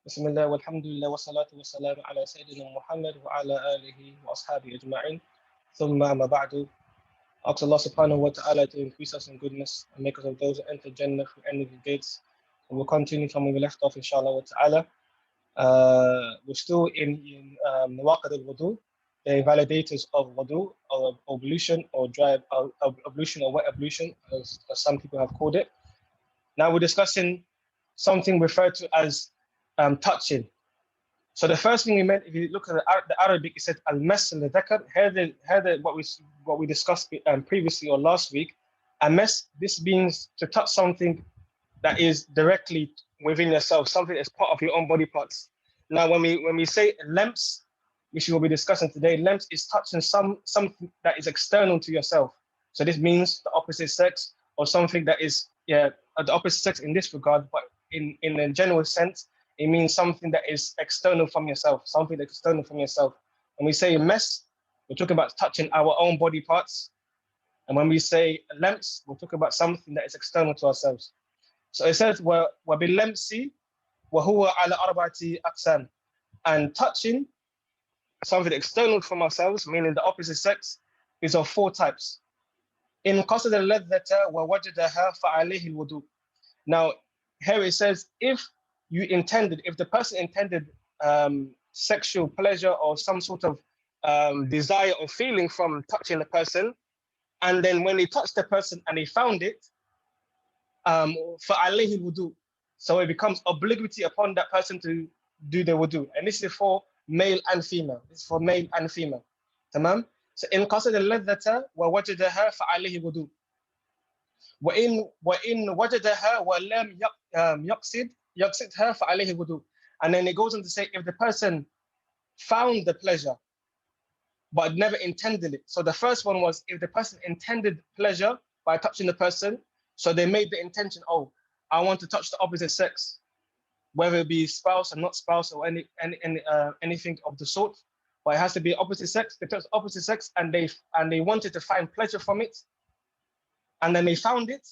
بسم الله والحمد لله والصلاة والسلام على سيدنا محمد وعلى آله وأصحابه أجمعين ثم أما بعد. Ask Allah subhanahu wa ta'ala to increase us in goodness and make us of those that enter Jannah through any of the gates. And we'll continue from where we left off, inshallah wa ta'ala. We're still in Nawaqid al-Wudu, the validators of Wudu, or ablution, or dry ablution, or wet ablution, as some people have called it. Now we're discussing something referred to as touching. So the first thing we meant, if you look at the Arabic, it said al-mas al-dhakar. Here what we discussed previously or last week. Al-mas, this means to touch something that is directly within yourself, something that's part of your own body parts. Now, when we say lamps, which we will be discussing today, lamps is touching something that is external to yourself. So this means the opposite sex or something that is the opposite sex in this regard, but in a general sense, it means something that is external from yourself, something that's external from yourself. When we say mess, we're talking about touching our own body parts. And when we say lamps, we're talking about something that is external to ourselves. So it says, وَبِاللَّمْسِ وَهُوَ عَلَى أَرْبَعَةِ أَقْسَامٍ. And touching something external from ourselves, meaning the opposite sex, is of 4 types. إِنْ قَصَدَ اللَّذَّةَ وَوَجَدَهَا فَعَلَيْهِ الْوُضُوءُ. Now, here it says, if the person intended sexual pleasure or some sort of desire or feeling from touching the person, and then when they touched the person and they found it, فَعَلَيْهِ الْوُضُوءُ. So it becomes obligatory upon that person to do the wudu. And this is for male and female. This is for male and female. Tamam? So إِنْ قَصَدَ اللَّذَّةَ وَوَجَدَهَا فَعَلَيْهِ الْوُضُوءُ. وَإِنْ وَجَدَهَا وَلَمْ يَقْصِدْهَا فَعَلَيْهِ الْوُضُوءُ. And then it goes on to say, if the person found the pleasure but never intended it. So the first one was if the person intended pleasure by touching the person, so they made the intention, oh, I want to touch the opposite sex, whether it be spouse or not spouse or anything of the sort, but it has to be opposite sex. They touched opposite sex and they wanted to find pleasure from it, and then they found it,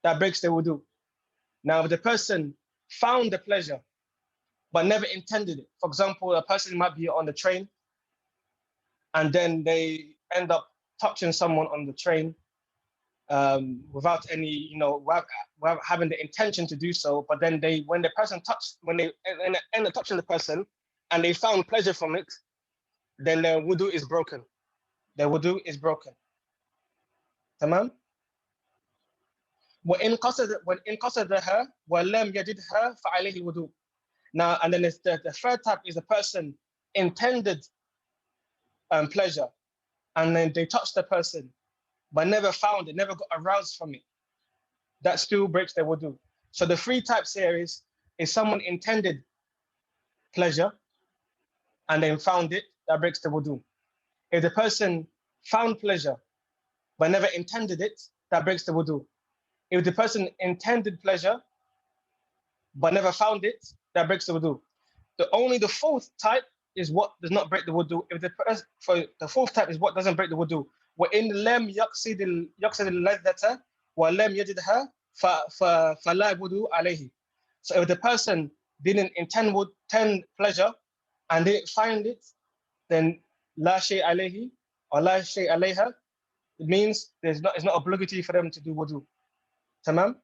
that breaks the wudu. Now, if the person found the pleasure but never intended it, for example, a person might be on the train and then they end up touching someone on the train without any, without having the intention to do so, but then when they end up touching the person and they found pleasure from it, then their wudu is broken. Their wudu is broken. Tamam? وَإِنْ قَصَدَهَا وَلَمْ يَجِدْهَا فَعَلَيْهِ الْوُضُوءُ. Now, and then the third type is the person intended pleasure, and then they touched the person, but never found it, never got aroused from it. That still breaks their wudu. So the 3 types here is someone intended pleasure and then found it, that breaks the wudu. If the person found pleasure but never intended it, that breaks the wudu. If the person intended pleasure but never found it, that breaks the wudu. Only the 4th type is what does not break the wudu. For the 4th type is what doesn't break the wudu. وَإِنْ لَمْ يَقْصِدِ اللَّذَّةَ وَلَمْ يَجِدْهَا فَلَا وُضُوءَ عَلَيْهِ. So if the person didn't intend pleasure and didn't find it, then لَا شَيْءَ عَلَيْهِ or لَا شَيْءَ عَلَيْهَا. It means it's not obligatory for them to do wudu. Tamam?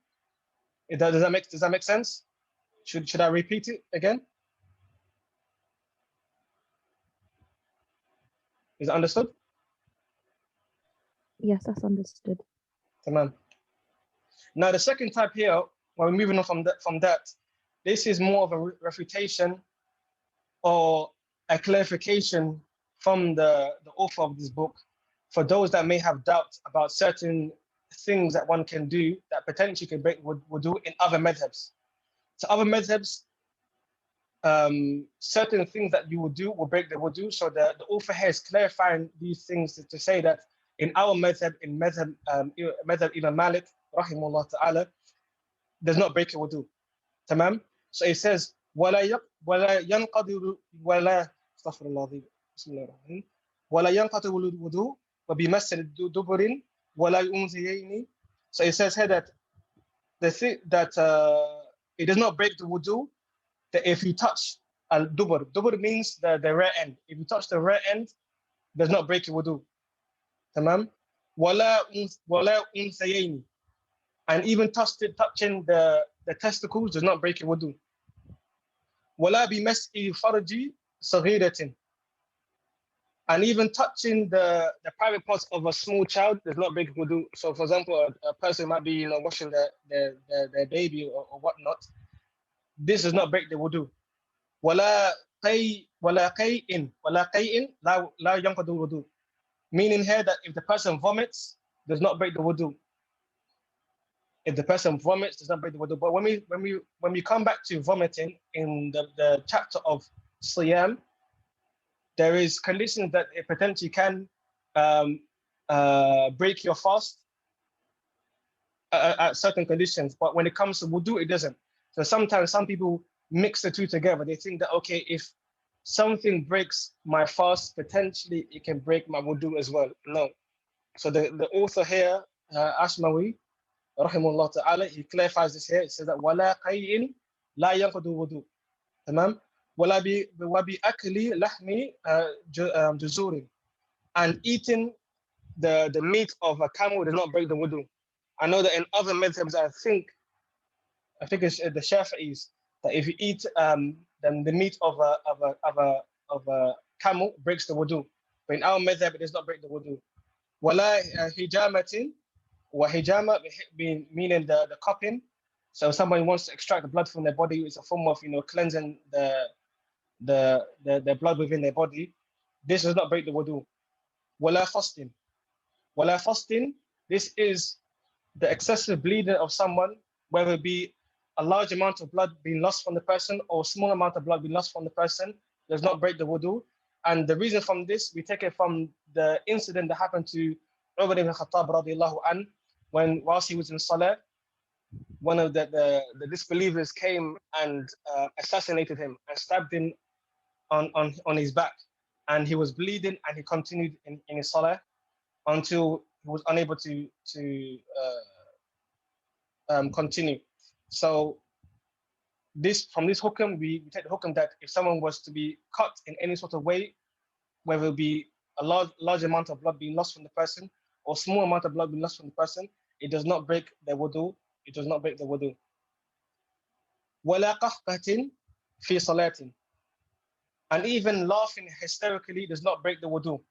Does that make sense? Should I repeat it again? Is it understood? Yes, that's understood. Tamam. Now the second type here, when we're moving on from that, this is more of a refutation or a clarification from the author of this book for those that may have doubts about certain things that one can do that potentially can break wudu in other madhabs. So other madhabs, certain things that you will do will break the wudu. So the author here is clarifying these things to say that in our madhab, in madhab Imam Malik, rahimahullah ta'ala, does not break a wudu. Tamam? So it says, وَلَا يَنْقَضِرُ وَلَا أستغفر الله بسم الله الرحمن الرحيم وَلَا يَنْقَضِرُ الْوُضُوءُ وَبِمَسِّ دُبُرٍ وَلَا يُنْزِيَيْنِ. So it says here that it does not break the wudu that if you touch al-dubur, dubur means the rear end. If you touch the rear end, does not break your wudu. Tamam? Wala unsayayni. And even touching the testicles does not break your wudu. Wala bimas'i farji saghiratin. And even touching the private parts of a small child does not break wudu. So, for example, a person might be washing their baby or whatnot. This does not break the wudu. ولا قيء ولا قيء لا ينقض الوضوء. Meaning here that if the person vomits, does not break the wudu. If the person vomits, does not break the wudu. But when we come back to vomiting in the chapter of Siyam, there is conditions that it potentially can break your fast at certain conditions. But when it comes to wudu, it doesn't. So sometimes some people mix the two together. They think that, okay, if something breaks my fast, potentially it can break my wudu as well. No. So the author here, Ashmawi, rahimahullah ta'ala, he clarifies this here. It says that wala qay'in la yanqudu wudu. Tamam? Wala bi akli lahmi juzurin. And eating the meat of a camel does not break the wudu. I know that in other madhabs, I think it's the Shafi'is, that if you eat then the meat of a camel breaks the wudu. But in our madhab, it does not break the wudu. Wala hijamatin, wa hijama meaning the cupping. So somebody wants to extract the blood from their body. It's a form of cleansing the blood within their body. This does not break the wudu. Wala fasting. Wala fasting. This is the excessive bleeding of someone, whether it be a large amount of blood being lost from the person or a small amount of blood being lost from the person, does not break the wudu. And the reason from this, we take it from the incident that happened to Umar ibn Khattab radiallahu an, when whilst he was in Salah, one of the disbelievers came and assassinated him and stabbed him on his back. And he was bleeding and he continued in his Salah until he was unable to continue. So from this hukam, we take the hukam that if someone was to be cut in any sort of way, whether it be a large amount of blood being lost from the person or small amount of blood being lost from the person, it does not break their wudu. It does not break the wudu. وَلَا قَحْقَةٍ فِي صَلَاةٍ. And even laughing hysterically does not break the wudu.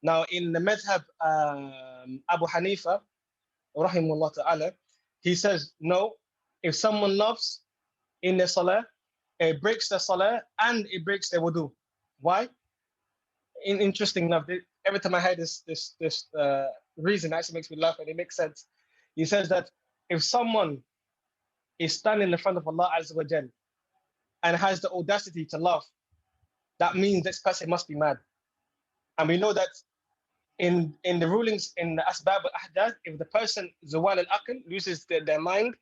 Now, in the madhab Abu Hanifa, rahimahullah ta'ala, he says, no, if someone laughs in their salah, it breaks their salah and it breaks their wudu. Why? Interesting enough, every time I hear this reason, it actually makes me laugh and it makes sense. He says that if someone is standing in front of Allah Azza wa Jal and has the audacity to laugh, that means this person must be mad. And we know that in the rulings in the Asbab al-Ahdath, if the person Zawal al-Aql loses their mind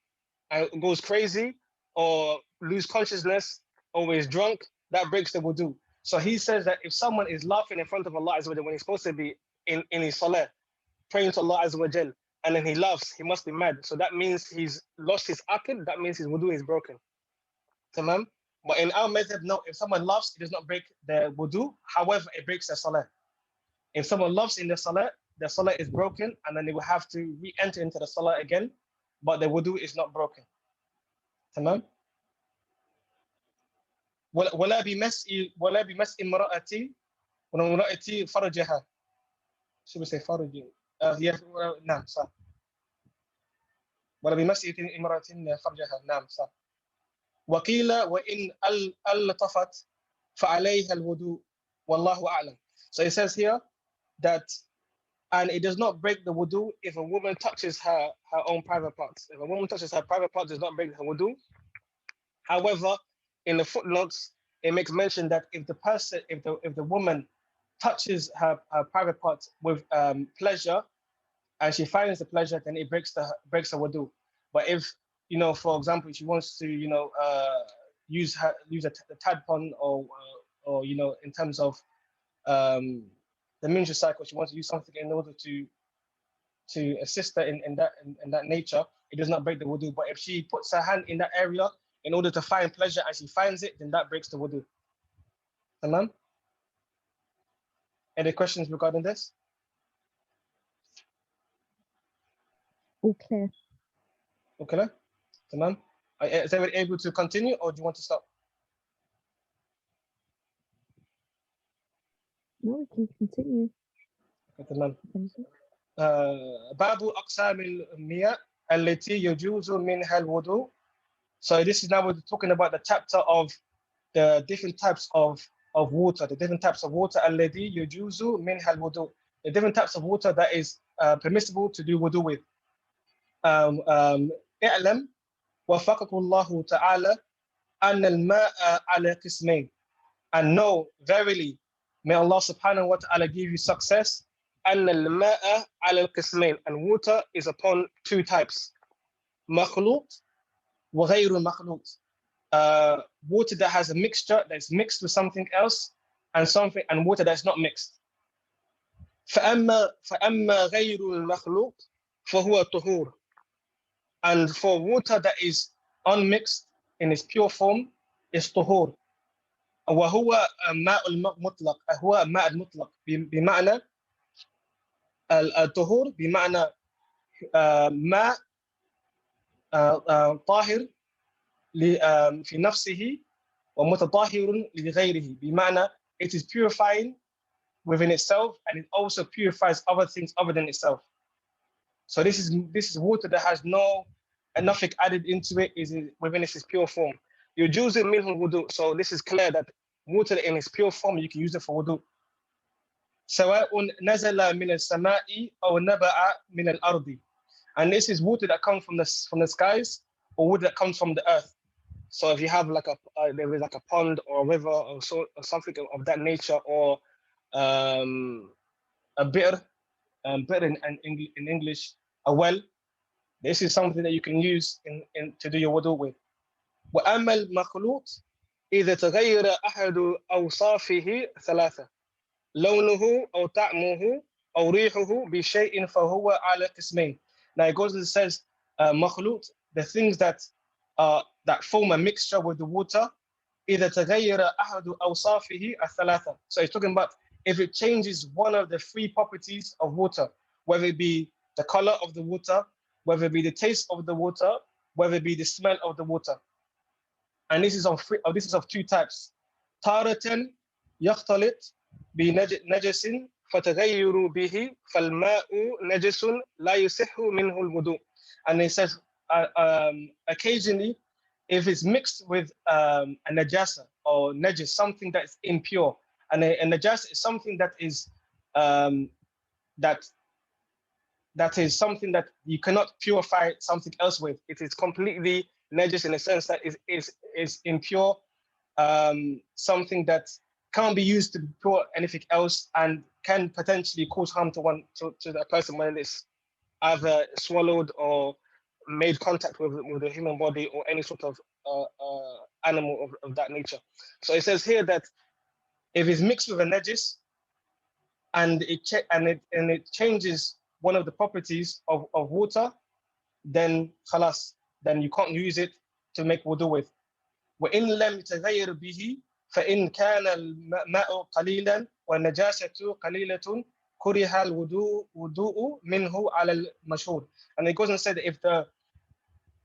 and goes crazy or lose consciousness or is drunk, that breaks the wudu. So he says that if someone is laughing in front of Allah Azza wa Jal when he's supposed to be in his salah, praying to Allah Azza wa Jal, and then he laughs, he must be mad. So that means he's lost his aql, that means his wudu is broken. Tamam? But in our method, no, if someone laughs, it does not break their wudu. However, it breaks their salah. If someone laughs in their salah is broken, and then they will have to re-enter into the salah again, but their wudu is not broken. Tamam? ولا بمس امرأتي فرجها. Should we say فرج? Yes, نعم صح. ولا بمس امرأة فرجها. نعم صح. وقيل وإن التفت فعليها الوضوء والله أعلم. So it says here that, and it does not break the wudu if a woman touches her own private parts. If a woman touches her private parts, it does not break her wudu. However, in the footnotes, it makes mention that if the woman touches her private parts with pleasure, and she finds the pleasure, then it breaks her wudu. But if, for example, she wants to, use a tadpon or in terms of the menstrual cycle, she wants to use something in order to assist her in that nature, it does not break the wudu. But if she puts her hand in that area in order to find pleasure as he finds it, then that breaks the wudu. Tamam? Any questions regarding this? All clear. Okay. Tamam? Is everyone able to continue, or do you want to stop? No, we can continue. Okay, tamam. باب أقسام المياه التي يجوز منها الوضوء. So this is now we're talking about the chapter of the different types of water, the different types of water التي يجوز منها الوضوء, the different types of water that is permissible to do wudu with. اعلم وفقك الله تعالى أن الماء على قسمين. And know, verily, may Allah subhanahu wa ta'ala give you success. أن الماء على القسمين, and water is upon two types. مخلوط وغير مخلوط. Water that has a mixture, that's mixed with something else, and water that's not mixed. فأما غير المخلوط فهو طهور. And for water that is unmixed in its pure form is طهور. وهو ماء المطلق, هو ماء المطلق بمعنى الطهور بمعنى ماء طاهر في نفسه ومتطهر لغيره, بمعنى it is purifying within itself and it also purifies other things other than itself. So this is water that has nothing added into it, is within its pure form. يجوز منه الوضوء. So this is clear that water in its pure form, you can use it for wudu. سواء نزل من السماء أو نبع من الأرض. And this is water that comes from the skies, or water that comes from the earth. So if you have like there is like a pond or a river or something of that nature, or a bitter, in English, a well, this is something that you can use to do your wudu with. وأما المخلوط إذا تغير أحد أوصافه ثلاثة لونه أو طعمه أو ريحه بشيء فهو على قسمين. Now it goes and says مخلوط, the things that form a mixture with the water. إذا تغير أحد أوصافه الثلاثة. So it's talking about if it changes one of the three properties of water, whether it be the color of the water, whether it be the taste of the water, whether it be the smell of the water. And this is of two types. تارة يختلط بنجس فتغير به فالماء نجس لا يصح منه الوضوء. And it says occasionally, if it's mixed with a najasa or najis, something that's impure, and a najasa is something that is that is something that you cannot purify something else with. It is completely najis in a sense that is impure, something that can't be used to pure anything else and can potentially cause harm to the person when it's either swallowed or made contact with the human body or any sort of animal of that nature. So it says here that if it's mixed with a najis and it changes one of the properties of water, then khalas, then you can't use it to make wudu with. وإن لم يتغير به فإن كان الماء قليلا والنجاسة قليلة كره الوضوء منه على المشهور. And it goes and said that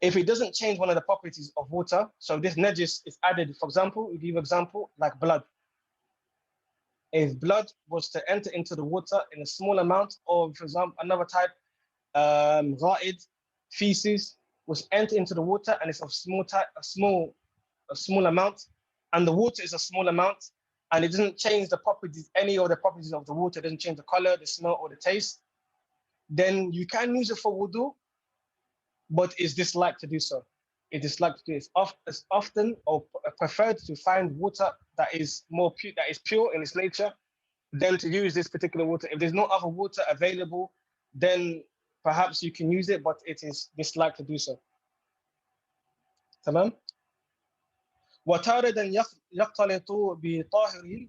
if it doesn't change one of the properties of water, so this najis is added, for example, we give an example like blood. If blood was to enter into the water in a small amount, or for example, another type, ghaid, feces, was enter into the water and it's of a small amount, and the water is a small amount, and it doesn't change the properties, any of the properties of the water, it doesn't change the color, the smell, or the taste, then you can use it for wudu, but it's disliked to do so. It is disliked to do it. It's often or preferred to find water that is pure in its nature than to use this particular water. If there's no other water available, then perhaps you can use it, but it is disliked to do so. تمام؟ وتارة يختلط بطاهر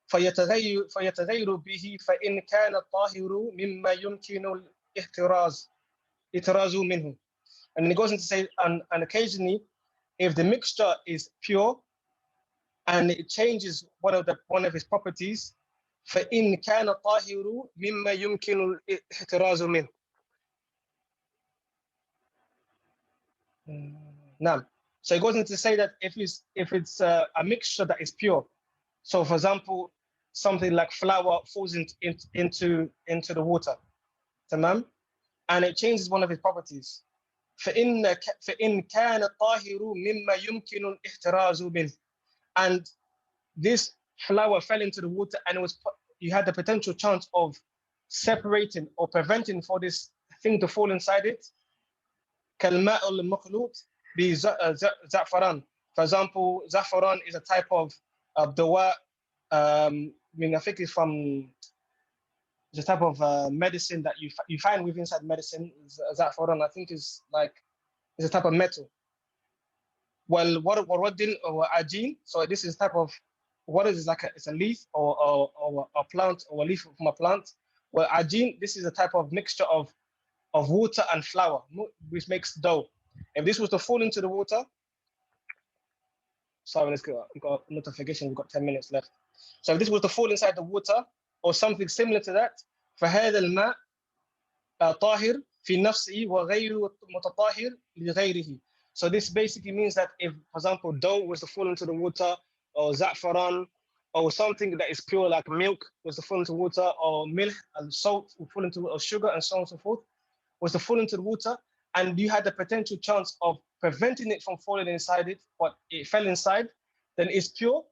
فيتغير به فإن كان الطاهر مما يمكن الاحتراز منه. And then it goes into say, and occasionally, if the mixture is pure and it changes one of its properties, فإن كان الطاهر مما يمكن الاحتراز منه. Now, so it goes into say that if it's a mixture that is pure, so for example, something like flour falls into the water, tamam, and it changes one of its properties. فإن كان الطاهر مما يمكن الاحتراز منه, and this flour fell into the water and you had the potential chance of separating or preventing for this thing to fall inside it. كالماء المخلوط بزعفران. For example, za'faran is a type of dawa. I mean, I think it's a type of medicine that you find within inside medicine. Za'faran, I think, is a type of metal. Well, what didn't or ajin? So this is type of what is like it's a leaf or a plant or a leaf from a plant. Well, ajin, this is a type of mixture of water and flour, which makes dough. If this was to fall into the water, sorry, let's go. We've got a notification. We've got 10 minutes left. So if this was to fall inside the water or something similar to that, فهذا الماء طاهر في نفسه وغير متطهر لغيره. So this basically means that if, for example, dough was to fall into the water, or za'faran, or something that is pure like milk was to fall into water, or milk and salt will fall into, or sugar and so on and so forth, was to fall into the water, and you had the potential chance of preventing it from falling inside it, but it fell inside, then it's pure.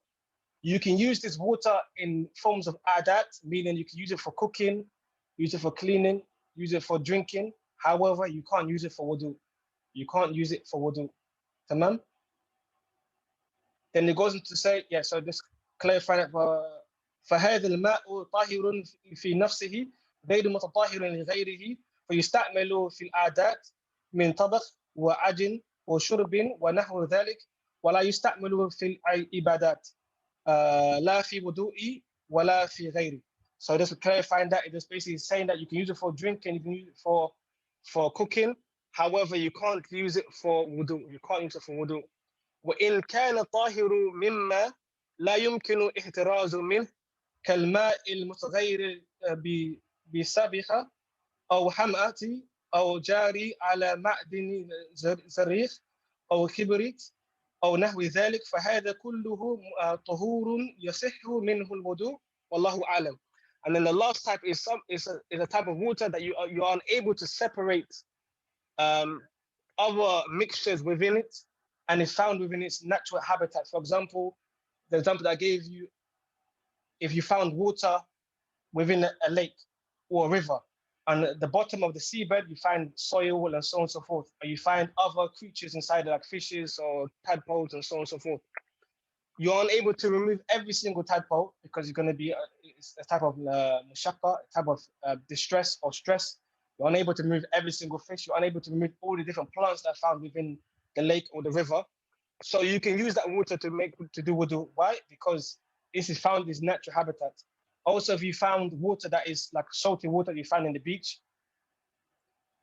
You can use this water in forms of adat, meaning you can use it for cooking, use it for cleaning, use it for drinking. However, you can't use it for wudu. You can't use it for wudu. Tamam? Then it goes on to say, yeah, so just clarify that. فهذا الماء طاهر في نفسه غير متطهر لغيره فيستعمل في العادات من طبخ وعجن وشرب ونحو ذلك ولا يستعمل في العبادات لا في وضوء ولا في غيره. So just clarifying that, it is basically saying that you can use it for drinking, you can use it for cooking. However, you can't use it for wudu. You can't use it for wudu. وإن كان طاهر مما لا يمكن احتراز منه كالماء المتغير بسابخة أو حمأة أو جاري على معدن زريخ أو كبريت أو نحو ذلك فهذا كله طهور يصح منه الوضوء والله أعلم. And then the last type is a type of water that you are unable to separate other mixtures within it, and is found within its natural habitat. For example, the example that I gave you, if you found water within a lake or a river, and at the bottom of the seabed, you find soil and so on and so forth, or you find other creatures inside, like fishes or tadpoles and so on and so forth. You're unable to remove every single tadpole because you're going to be a type of mashaqqa, a type of distress or stress. You're unable to remove every single fish. You're unable to remove all the different plants that are found within the lake or the river. So you can use that water to do wudu. Why? Because this is found in its natural habitat. Also, if you found water that is like salty water you find in the beach,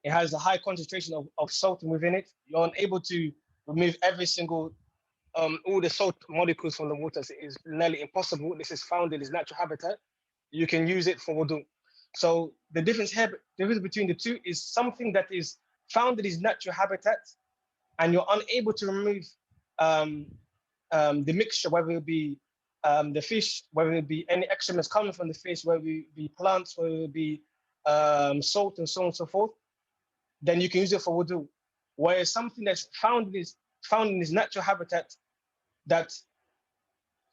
it has a high concentration of salt within it. You're unable to remove every single all the salt molecules from the water. It is nearly impossible. This is found in its natural habitat. You can use it for wudu. So the difference between the two is something that is found in its natural habitat, and you're unable to remove the mixture, whether it be the fish, whether it be any excrements coming from the fish, whether it be plants, whether it be salt and so on and so forth, then you can use it for wudu. Whereas something that's found in its natural habitat, that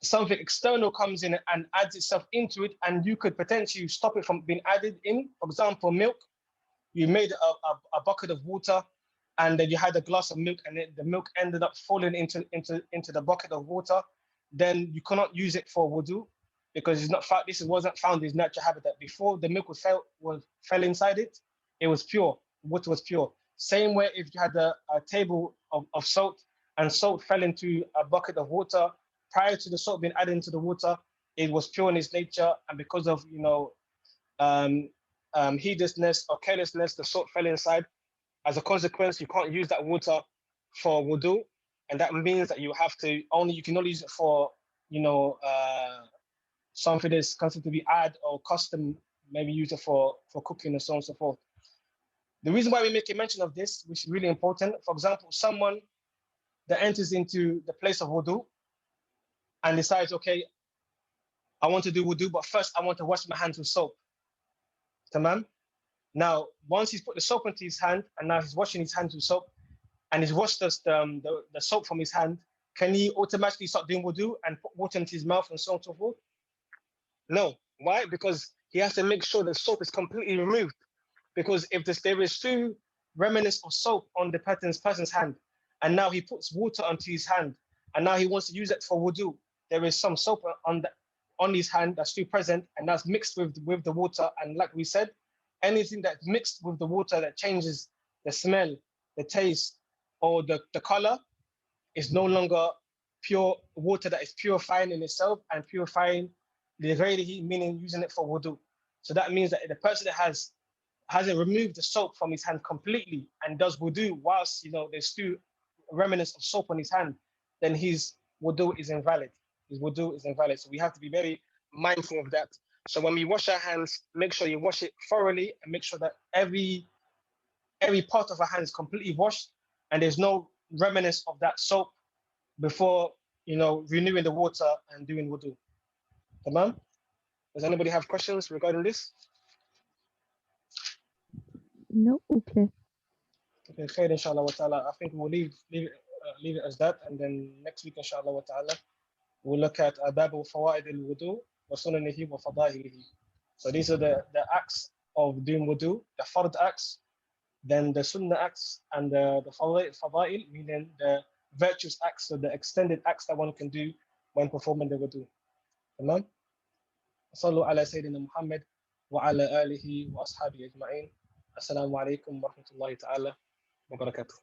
something external comes in and adds itself into it, and you could potentially stop it from being added in. For example, milk. You made a bucket of water, and then you had a glass of milk, and the milk ended up falling into the bucket of water. Then you cannot use it for wudu because it's not found. This wasn't found in its natural habitat. Before the milk fell inside it, it was pure. Water was pure. Same way if you had a table of salt, and salt fell into a bucket of water prior to the salt being added into the water, it was pure in its nature, and because of heedlessness or carelessness, the salt fell inside. as a consequence, you can't use that water for wudu, and that means that you can only use it for, something that's considered to be add or custom, maybe use it for cooking and so on and so forth. The reason why we make a mention of this, which is really important, for example, someone that enters into the place of wudu and decides, okay, I want to do wudu, but first I want to wash my hands with soap. Tamam? Now, once he's put the soap into his hand and now he's washing his hands with soap and he's washed the soap from his hand, can he automatically start doing wudu and put water into his mouth and so on and so forth? No. Why? Because he has to make sure the soap is completely removed. Because if there is still remnants of soap on the person's hand, and now he puts water onto his hand, and now he wants to use it for wudu, there is some soap on his hand that's still present, and that's mixed with the water. And like we said, anything that's mixed with the water that changes the smell, the taste, or the color is no longer pure water that is purifying in itself and purifying the heat, meaning using it for wudu. So that means that the person that hasn't removed the soap from his hand completely and does wudu whilst there's still remnants of soap on his hand, then his wudu is invalid. His wudu is invalid. So we have to be very mindful of that. So when we wash our hands, make sure you wash it thoroughly and make sure that every part of our hand is completely washed and there's no remnants of that soap before renewing the water and doing wudu. Tamam? Does anybody have questions regarding this? No, all clear. Okay, khair, inshallah wa ta'ala. I think we'll leave it as that, and then next week, inshallah wa ta'ala, we'll look at Babu Fawaid al-Wudu wa Sunanihi wa Fadahilihi. So these are the acts of doing wudu, the fard acts, then the sunnah acts, and the fadail, meaning the virtuous acts, so the extended acts that one can do when performing the wudu. Tamam? صلوا على سيدنا محمد وعلى آله وأصحابه أجمعين. السلام عليكم ورحمة الله تعالى وبركاته.